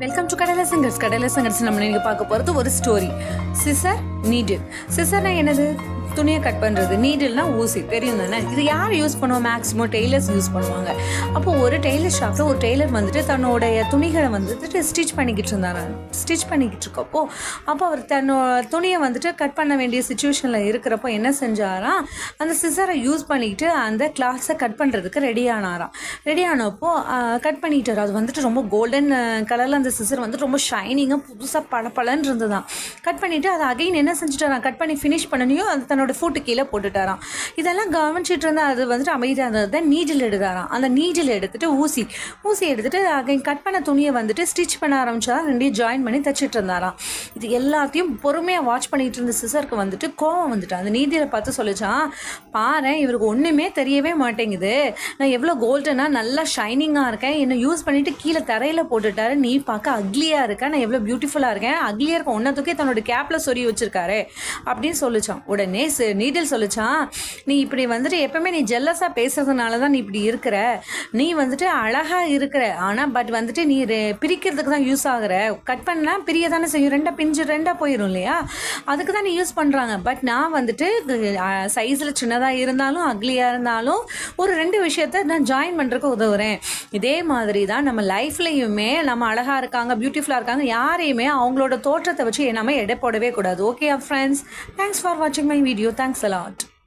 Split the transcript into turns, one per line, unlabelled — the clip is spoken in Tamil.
வெல்கம் டு கடலை சிங்கர்ஸ். கடலை சிங்கர்ஸ் நம்ம நீங்கள் பார்க்க போகிறது ஒரு ஸ்டோரி. Scissor needle. சிசர்னா என்னது? துணியை கட் பண்ணுறது. நீடில்னா ஊசி, தெரியும் தானே? இது யார் யூஸ் பண்ணுவோம்? மேக்ஸிமம் டெய்லர்ஸ் யூஸ் பண்ணுவாங்க. அப்போ ஒரு டெய்லர் ஷாப்பில் ஒரு டெய்லர் வந்துட்டு தன்னுடைய துணிகளை வந்துட்டு ஸ்டிச் பண்ணிக்கிட்டு இருந்தாங்க. ஸ்டிச் பண்ணிக்கிட்டு இருக்கப்போ அப்போ அவர் துணியை வந்துட்டு கட் பண்ண வேண்டிய சுச்சுவேஷனில் இருக்கிறப்போ என்ன செஞ்சாராம், அந்த சிசரை யூஸ் பண்ணிக்கிட்டு அந்த கிளாஸை கட் பண்ணுறதுக்கு ரெடி ஆனப்போ கட் பண்ணிட்டார். அது வந்துட்டு ரொம்ப கோல்டன் கலரில் அந்த சிசர் வந்துட்டு ரொம்ப ஷைனிங்காக புதுசாக பளபளன்னு இருந்ததுதான். கட் பண்ணிவிட்டு அதை அகைன் என்ன செஞ்சுட்டாராம், கட் பண்ணி ஃபினிஷ் பண்ணனையும் அது தன்னோட ஃபுட்டு கீழே போட்டுட்டாராம். இதெல்லாம் கவனிச்சிட்டு இருந்தால் அது வந்துட்டு அமைதியாக இருந்தது தான். நீடில் எடுத்தாராம். அந்த நீடில் எடுத்துகிட்டு ஊசி எடுத்துகிட்டு அகைன் கட் பண்ண துணியை வந்துட்டு ஸ்டிச் பண்ண ஆரம்பிச்சா ரெண்டையும் ஜாயின் பண்ணி தச்சுட்டு இருந்தாராம். இது எல்லாத்தையும் பொறுமையாக வாட்ச் பண்ணிட்டு இருந்த சிசருக்கு வந்துட்டு கோவம் வந்துட்டு அந்த நீடிலை பார்த்து சொல்லிச்சான், பாரு இவருக்கு ஒன்றுமே தெரியவே மாட்டேங்குது, நான் எவ்வளோ கோல்டனாக நல்லா ஷைனிங்காக இருக்கேன், என்னை யூஸ் பண்ணிவிட்டு கீழே தரையில் போட்டுட்டாரு, நீ பார்க்க அக்லியாக இருக்கேன், நான் எவ்வளோ பியூட்டிஃபுல்லாக இருக்கேன், அக்லியாக இருக்க ஒன்றதுக்கே தன்னோட கேப்பில் சொறி வச்சுருக்காரு அப்படின்னு சொல்லிச்சான். உடனே நீடில் சொல்லிச்சான், நீ இப்படி வந்துட்டு எப்பவுமே நீ ஜெல்லஸாக பேசுறதுனால தான் நீ இப்படி இருக்கிற, நீ வந்துட்டு அழகாக இருக்கிற, ஆனால் பட் வந்துட்டு நீ பிரிக்கிறதுக்கு தான் யூஸ் ஆகுற, கட் பண்ணால் பிரிய தானே செய்யும், ரெண்டாக போயிடும் இல்லையா, அதுக்கு தான் நீ யூஸ் பண்ணுறாங்க. பட் நான் வந்துட்டு சைஸில் சின்னதாக இருந்தாலும் அக்லியாக இருந்தாலும் ஒரு 2 விஷயத்த நான் ஜாயின் பண்ணுறதுக்கு உதவுறேன். இதே மாதிரி தான் நம்ம லைஃப்லையுமே நம்ம அழகாக இருக்காங்க, பியூட்டிஃபுல்லாக இருக்காங்க, யாரையுமே அவங்களோட தோற்றத்தை வச்சு நம்ம எடை போடவே கூடாது. ஓகே ஃப்ரெண்ட்ஸ், தேங்க்ஸ் ஃபார் வாட்சிங் my video. Thanks a lot.